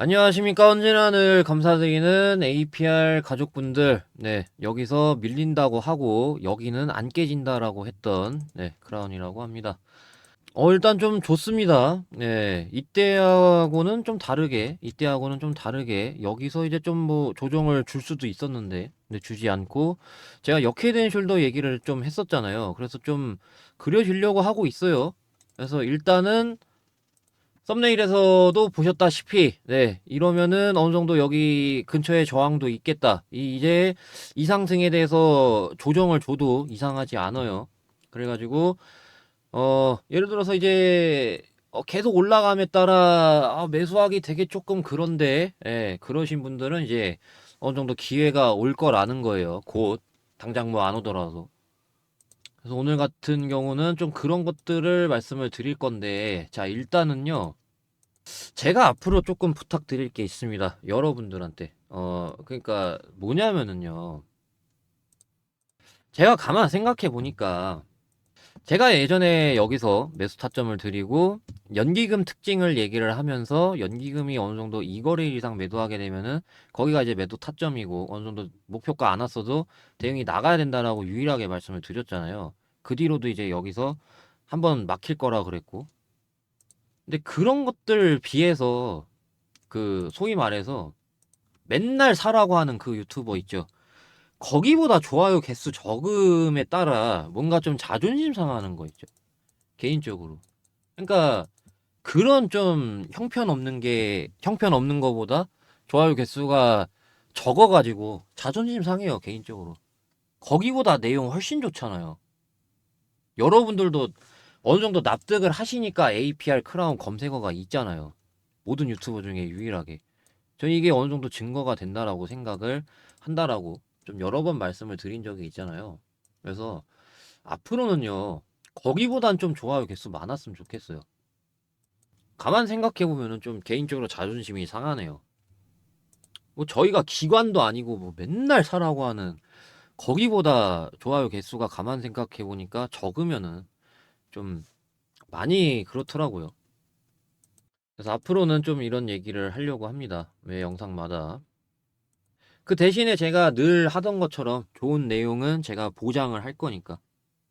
안녕하십니까. 언제나 늘 감사드리는 APR 가족분들. 네, 여기서 밀린다고 하고 여기는 안 깨진다라고 했던 크라운이라고 합니다. 일단 좀 좋습니다. 네, 이때하고는 좀 다르게 여기서 이제 좀 뭐 조정을 줄 수도 있었는데 근데 주지 않고 제가 역헤드앤 숄더 얘기를 좀 했었잖아요. 그래서 좀 그려주려고 하고 있어요. 그래서 일단은 썸네일에서도 보셨다시피 이러면은 어느 정도 여기 근처에 저항도 있겠다. 이제 이 상승에 대해서 조정을 줘도 이상하지 않아요. 그래가지고 예를 들어서 이제 계속 올라감에 따라 매수하기 되게 조금 그런데 그러신 분들은 이제 어느 정도 기회가 올 거라는 거예요. 곧 당장 뭐 안 오더라도. 그래서 오늘 같은 경우는 좀 그런 것들을 말씀을 드릴 건데, 자 일단은요. 제가 앞으로 조금 부탁드릴 게 있습니다. 여러분들한테. 그러니까 뭐냐면은요. 제가 가만 생각해 보니까 제가 예전에 여기서 매수 타점을 드리고 연기금 특징을 얘기를 하면서 연기금이 어느 정도 2거래일 이상 매도하게 되면은 거기가 이제 매도 타점이고 어느 정도 목표가 안 왔어도 대응이 나가야 된다라고 유일하게 말씀을 드렸잖아요. 그 뒤로도 이제 여기서 한번 막힐 거라 그랬고. 근데 그런 것들 비해서 그 소위 말해서 맨날 사라고 하는 그 유튜버 있죠. 거기보다 좋아요 개수 적음에 따라 뭔가 좀 자존심 상하는 거 있죠. 개인적으로. 그러니까 그런 좀 형편 없는 거보다 좋아요 개수가 적어가지고 자존심 상해요, 개인적으로. 거기보다 내용 훨씬 좋잖아요. 여러분들도 어느 정도 납득을 하시니까 APR 크라운 검색어가 있잖아요. 모든 유튜버 중에 유일하게. 저는 이게 어느 정도 증거가 된다라고 생각을 한다라고 좀 여러 번 말씀을 드린 적이 있잖아요. 그래서 앞으로는요, 거기보단 좀 좋아요 개수 많았으면 좋겠어요. 가만 생각해보면은 좀 개인적으로 자존심이 상하네요. 뭐 저희가 기관도 아니고 뭐 맨날 사라고 하는 거기보다 좋아요 개수가 가만 생각해보니까 적으면은 좀 많이 그렇더라고요. 그래서 앞으로는 좀 이런 얘기를 하려고 합니다. 매 영상마다. 그 대신에 제가 늘 하던 것처럼 좋은 내용은 제가 보장을 할 거니까.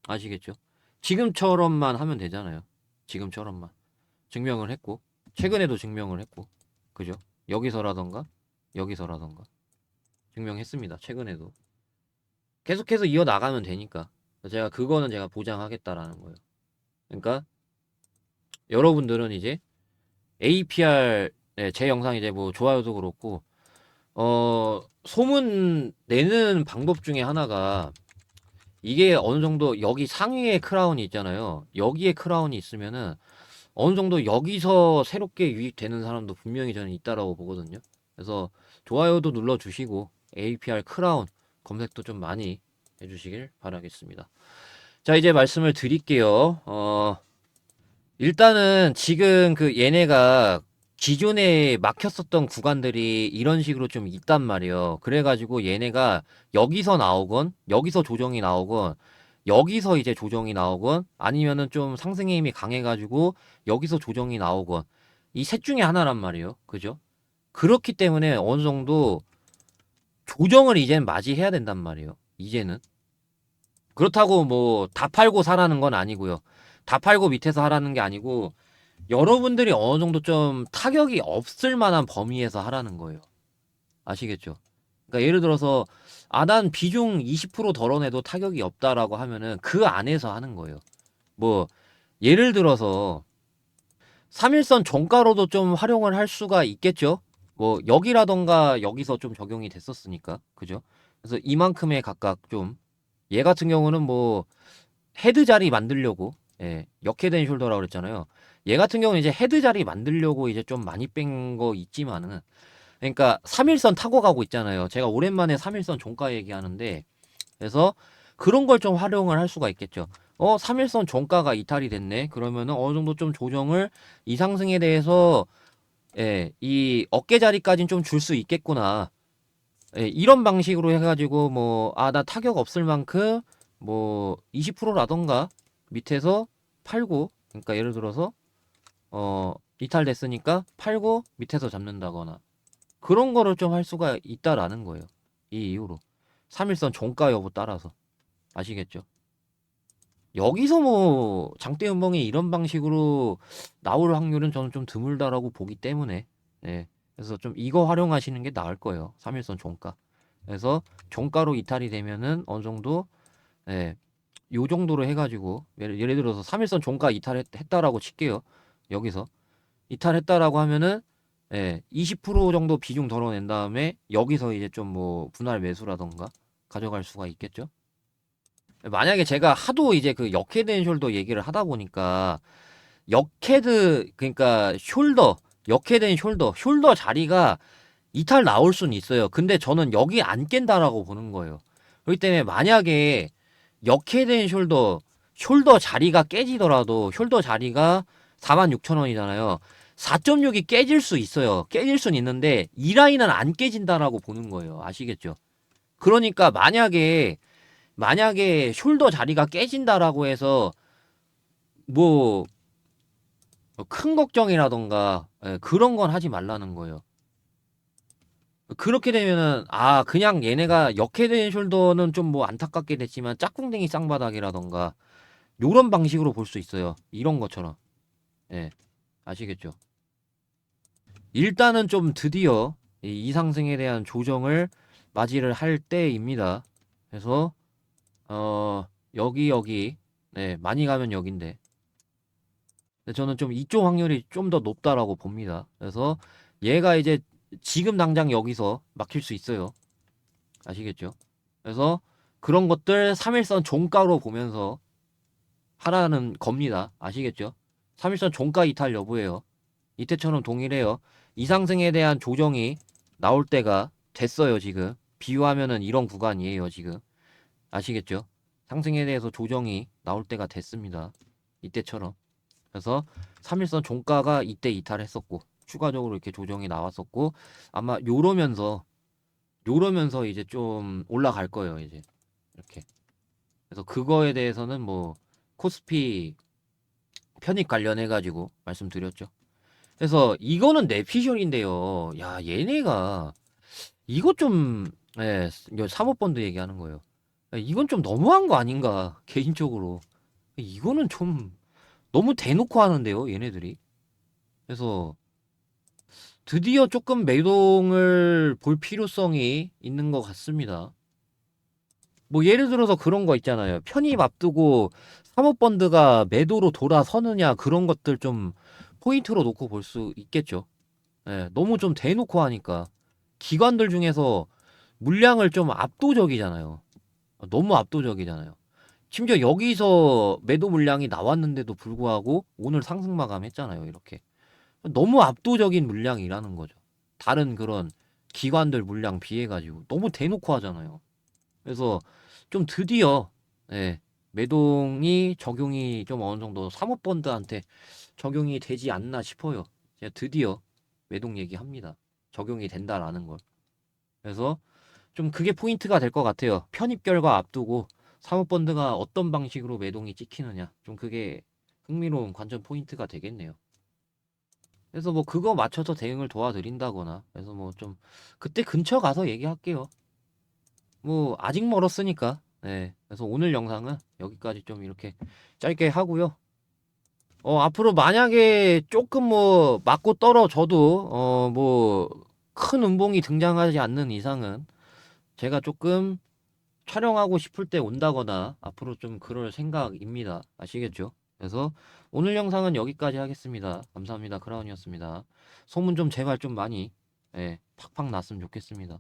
아시겠죠? 지금처럼만 하면 되잖아요. 지금처럼만. 증명을 했고, 최근에도 증명을 했고, 그죠? 여기서라던가, 여기서라던가. 증명했습니다. 최근에도. 계속해서 이어나가면 되니까. 제가 그거는 제가 보장하겠다라는 거예요. 그러니까, 여러분들은 이제 APR, 제 영상 이제 뭐 좋아요도 그렇고, 소문 내는 방법 중에 하나가 이게 어느 정도 여기 상위에 크라운이 있잖아요. 여기에 크라운이 있으면은 어느 정도 여기서 새롭게 유입되는 사람도 분명히 저는 있다라고 보거든요. 그래서 좋아요도 눌러주시고 APR 크라운 검색도 좀 많이 해주시길 바라겠습니다. 자, 이제 말씀을 드릴게요. 일단은 지금 그 얘네가 기존에 막혔었던 구간들이 이런 식으로 좀 있단 말이에요. 그래가지고 얘네가 여기서 나오건, 여기서 조정이 나오건, 여기서 이제 조정이 나오건, 아니면은 좀 상승의 힘이 강해가지고 여기서 조정이 나오건, 이 셋 중에 하나란 말이에요. 그죠? 그렇기 때문에 어느 정도 조정을 이제는 맞이해야 된단 말이에요. 이제는. 그렇다고 뭐 다 팔고 사라는 건 아니고요. 다 팔고 밑에서 하라는 게 아니고, 여러분들이 어느 정도 좀 타격이 없을 만한 범위에서 하라는 거예요. 아시겠죠? 그러니까 예를 들어서 난 비중 20% 덜어내도 타격이 없다라고 하면은 그 안에서 하는 거예요. 뭐 예를 들어서 3일선 종가로도 좀 활용을 할 수가 있겠죠? 뭐 여기라던가 여기서 좀 적용이 됐었으니까. 그죠? 그래서 이만큼의 각각 좀 얘 같은 경우는 뭐 헤드 자리 만들려고 역헤드앤 숄더라고 그랬잖아요. 얘 같은 경우는 이제 헤드 자리 만들려고 이제 좀 많이 뺀 거 있지만은 그러니까 3일선 타고 가고 있잖아요. 제가 오랜만에 3일선 종가 얘기하는데 그래서 그런 걸 좀 활용을 할 수가 있겠죠. 3일선 종가가 이탈이 됐네. 그러면은 어느 정도 좀 조정을 이 상승에 대해서 이 어깨 자리까지는 좀 줄 수 있겠구나. 이런 방식으로 해가지고 뭐 나 타격 없을 만큼 뭐 20%라던가 밑에서 팔고 그러니까 예를 들어서 이탈됐으니까 팔고 밑에서 잡는다거나 그런 거를 좀 할 수가 있다라는 거예요. 이 이후로 3일선 종가 여부 따라서 아시겠죠? 여기서 뭐 장대 음봉이 이런 방식으로 나올 확률은 저는 좀 드물다라고 보기 때문에 예. 그래서 좀 이거 활용하시는 게 나을 거예요. 3일선 종가. 그래서 종가로 이탈이 되면은 어느 정도 예. 요 정도로 해가지고 예를 들어서 3일선 종가 이탈했다라고 칠게요. 여기서 이탈했다라고 하면은 예, 20% 정도 비중 덜어낸 다음에 여기서 이제 좀 뭐 분할 매수라던가 가져갈 수가 있겠죠. 만약에 제가 하도 이제 그 역헤드 앤 숄더 얘기를 하다 보니까 역헤드 그러니까 역헤드 앤 숄더 자리가 이탈 나올 수는 있어요. 근데 저는 여기 안 깬다라고 보는 거예요. 그렇기 때문에 만약에 역헤드 앤 숄더 자리가 깨지더라도 숄더 자리가 46,000원이잖아요. 4.6이 깨질 수 있어요. 깨질 수는 있는데 이 라인은 안 깨진다라고 보는 거예요. 아시겠죠? 그러니까 만약에 숄더 자리가 깨진다라고 해서 뭐 큰 걱정이라던가 예, 그런 건 하지 말라는 거예요. 그렇게 되면은 그냥 얘네가 역해된 숄더는 좀 뭐 안타깝게 됐지만 짝꿍댕이 쌍바닥이라던가 요런 방식으로 볼 수 있어요. 이런 것처럼. 예. 아시겠죠? 일단은 좀 드디어 이 상승에 대한 조정을 맞이를 할 때입니다. 그래서 여기 네, 많이 가면 여긴데 저는 좀 이쪽 확률이 좀 더 높다라고 봅니다. 그래서 얘가 이제 지금 당장 여기서 막힐 수 있어요. 아시겠죠? 그래서 그런 것들 3일선 종가로 보면서 하라는 겁니다. 아시겠죠? 3일선 종가 이탈 여부예요. 이때처럼 동일해요. 이상승에 대한 조정이 나올 때가 됐어요, 지금. 비유하면은 이런 구간이에요, 지금. 아시겠죠? 상승에 대해서 조정이 나올 때가 됐습니다. 이때처럼. 그래서 3일선 종가가 이때 이탈했었고 추가적으로 이렇게 조정이 나왔었고 아마 요러면서 이제 좀 올라갈 거예요, 이제. 이렇게. 그래서 그거에 대해서는 뭐 코스피 편입 관련해 가지고 말씀드렸죠. 그래서 이거는 내피셜인데요. 야, 얘네가 이거 좀 예, 이거 사모펀드 얘기하는 거예요. 이건 좀 너무한 거 아닌가 개인적으로. 이거는 좀 너무 대놓고 하는데요, 얘네들이. 그래서 드디어 조금 매동을 볼 필요성이 있는 것 같습니다. 뭐 예를 들어서 그런 거 있잖아요. 편입 앞두고 사모펀드가 매도로 돌아서느냐 그런 것들 좀 포인트로 놓고 볼 수 있겠죠. 예, 너무 좀 대놓고 하니까 기관들 중에서 물량을 좀 압도적이잖아요. 너무 압도적이잖아요. 심지어 여기서 매도 물량이 나왔는데도 불구하고 오늘 상승 마감했잖아요. 이렇게. 너무 압도적인 물량이라는 거죠. 다른 그런 기관들 물량 비해 가지고 너무 대놓고 하잖아요. 그래서 좀 드디어 예, 매동이 적용이 좀 어느 정도 사모펀드한테 적용이 되지 않나 싶어요. 제가 드디어 매동 얘기합니다. 적용이 된다라는 걸. 그래서 좀 그게 포인트가 될 것 같아요. 편입 결과 앞두고 사모펀드가 어떤 방식으로 매동이 찍히느냐. 좀 그게 흥미로운 관전 포인트가 되겠네요. 그래서 뭐 그거 맞춰서 대응을 도와드린다거나 그래서 뭐 좀 그때 근처 가서 얘기할게요. 뭐 아직 멀었으니까. 네. 그래서 오늘 영상은 여기까지 좀 이렇게 짧게 하고요. 앞으로 만약에 조금 뭐 맞고 떨어져도 뭐 큰 음봉이 등장하지 않는 이상은 제가 조금 촬영하고 싶을 때 온다거나 앞으로 좀 그럴 생각입니다. 아시겠죠? 그래서 오늘 영상은 여기까지 하겠습니다. 감사합니다. 크라운이었습니다. 소문 좀 제발 좀 많이 팍팍 났으면 좋겠습니다.